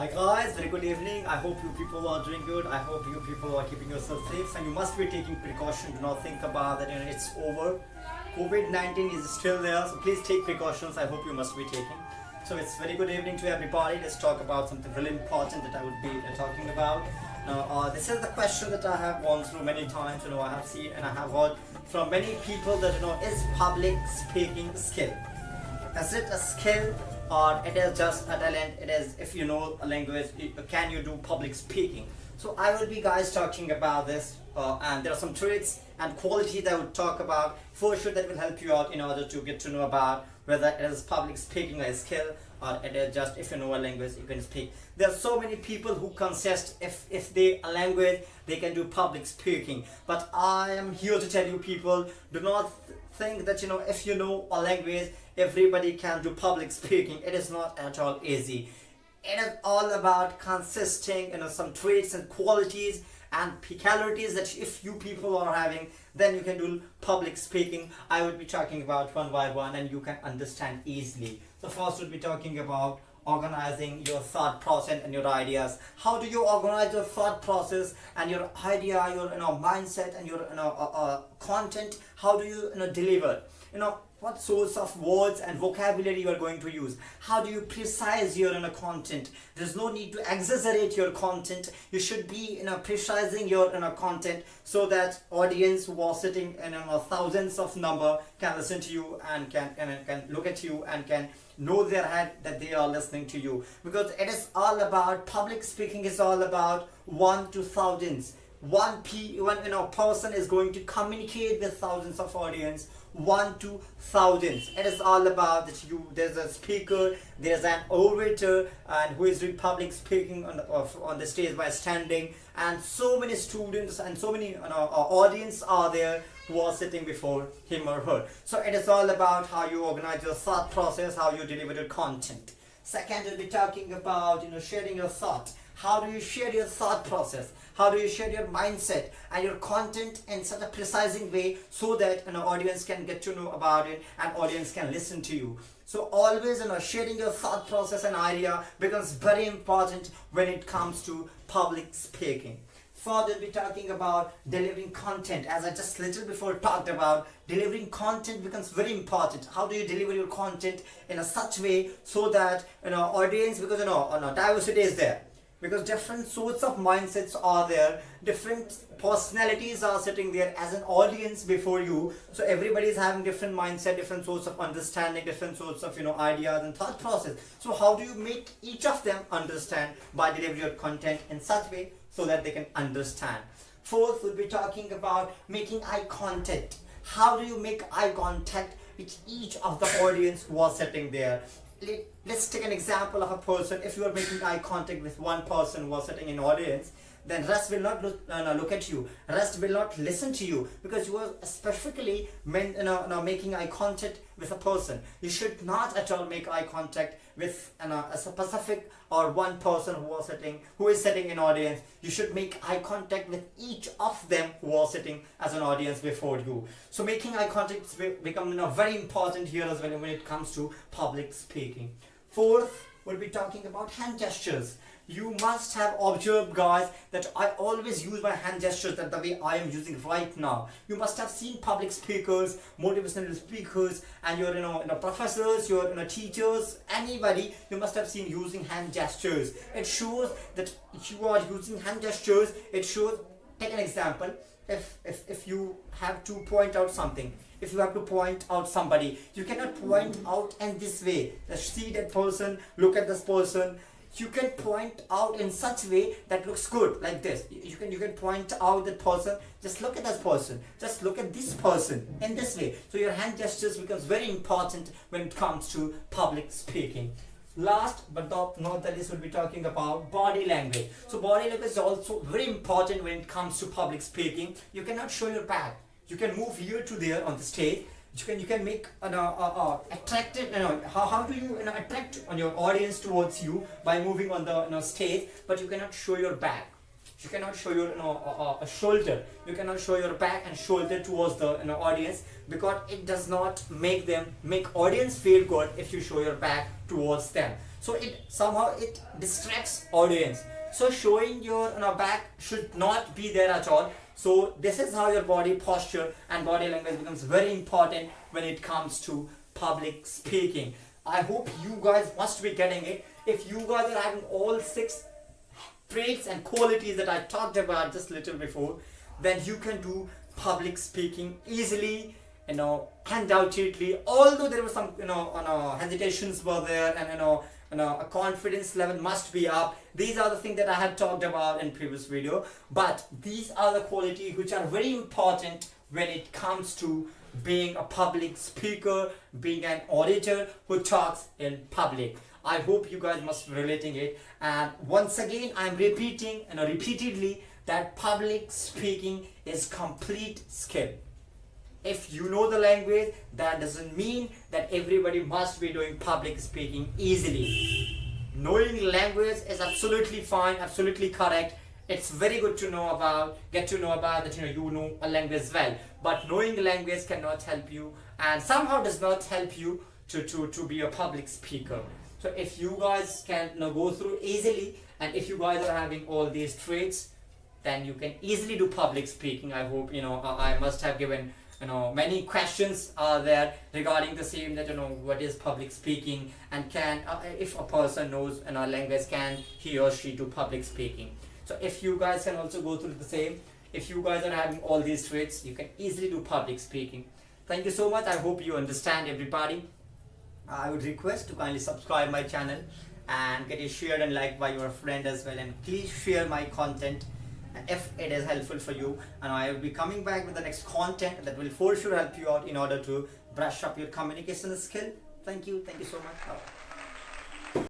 Hi guys, very good evening. I hope you people are doing good. I hope you people are keeping yourself safe and you must be taking precaution. Do not think about that it's over. COVID-19 is still there, so please take precautions. I hope you must be taking. So it's very good evening to everybody. Let's talk about something really important that I would be talking about. Now, this is the question that I have gone through many times. I have seen and I have heard from many people that is public speaking a skill? Is it a skill or it is just a talent? It is, if you know a language, can you do public speaking? So I will be guys talking about this, and there are some traits and qualities that I would talk about for sure that will help you out in order to get to know about whether it is public speaking a skill or it is just, if you know a language you can speak. There are so many people who consist, if they a language they can do public speaking, but I am here to tell you people, do not think that if you know a language everybody can do public speaking. It is not at all easy. It is all about consisting some traits and qualities and peculiarities that if you people are having, then you can do public speaking. I would be talking about one by one and you can understand easily. So first we'll be talking about organizing your thought process and your ideas. How do you organize your thought process and your idea, your mindset and your content? How do you deliver? What sorts of words and vocabulary you are going to use? How do you precise your content? There's no need to exaggerate your content. You should be precising your content so that audience who are sitting in thousands of number can listen to you and can look at you and can know their head that they are listening to you, because it is all about public speaking is all about one to thousands. One person is going to communicate with thousands of audience, one to thousands. It is all about that there's a speaker, there's an orator, and who is doing public speaking on the stage by standing, and so many students and so many audience are there who are sitting before him or her. So it is all about how you organize your thought process, how you deliver your content. Second, we'll be talking about sharing your thought. How do you share your thought process? How do you share your mindset and your content in such a precising way so that an audience can get to know about it and audience can listen to you? So always sharing your thought process and idea becomes very important when it comes to public speaking. Further, we'll be talking about delivering content. As I just little before talked about, delivering content becomes very important. How do you deliver your content in a such way so that audience, because diversity is there, because different sorts of mindsets are there, different personalities are sitting there as an audience before you. So everybody is having different mindset, different sorts of understanding, different sorts of ideas and thought process. So how do you make each of them understand? By delivering your content in such way so that they can understand. Fourth, we'll be talking about making eye contact. How do you make eye contact with each of the audience who are sitting there? Let's take an example of a person. If you are making eye contact with one person who is sitting in audience, then rest will not look at you. Rest will not listen to you, because you are specifically making eye contact with a person. You should not at all make eye contact with a specific or one person who is sitting in audience. You should make eye contact with each of them who are sitting as an audience before you. So making eye contact become very important here as well when it comes to public speaking. Fourth, we'll be talking about hand gestures. You must have observed, guys, that I always use my hand gestures that the way I am using right now. You must have seen public speakers, motivational speakers, and your professors, your teachers, anybody. You must have seen using hand gestures. It shows that you are using hand gestures. It shows. Take an example. If you have to point out something, if you have to point out somebody, you cannot point out in this way. Just see that person, look at this person. You can point out in such a way that looks good, like this. You can point out that person. Just look at that person. Just look at this person in this way. So your hand gestures becomes very important when it comes to public speaking. Last but not the least, we'll be talking about body language. So body language is also very important when it comes to public speaking. You cannot show your back. You can move here to there on the stage. You can make attractive. How do you attract on your audience towards you by moving on the stage? But you cannot show your back. You cannot show your shoulder. You cannot show your back and shoulder towards the audience, because it does not make audience feel good if you show your back towards them. So it somehow it distracts audience. So showing your back should not be there at all. So this is how your body posture and body language becomes very important when it comes to public speaking. I hope you guys must be getting it. If you guys are having all 6 traits and qualities that I talked about just little before, then you can do public speaking easily, undoubtedly. Although there were some hesitations were there, and a confidence level must be up. These are the things that I had talked about in previous video, but these are the qualities which are very important when it comes to being a public speaker, being an orator who talks in public. I hope you guys must be relating it. And once again, I'm repeating repeatedly that public speaking is complete skill. If you know the language, that doesn't mean that everybody must be doing public speaking easily. Knowing language is absolutely fine, absolutely correct. It's very good to know about, get to know about that you know a language well. But knowing the language cannot help you, and somehow does not help you to be a public speaker. So if you guys can go through easily, and if you guys are having all these traits, then you can easily do public speaking. I hope I must have given many questions are there regarding the same, that what is public speaking, and can if a person knows language, can he or she do public speaking. So if you guys can also go through the same, if you guys are having all these traits, you can easily do public speaking. Thank you so much. I hope you understand, everybody. I would request to kindly subscribe my channel and get it shared and liked by your friend as well, and please share my content if it is helpful for you, and I will be coming back with the next content that will for sure help you out in order to brush up your communication skill. Thank you so much. Bye.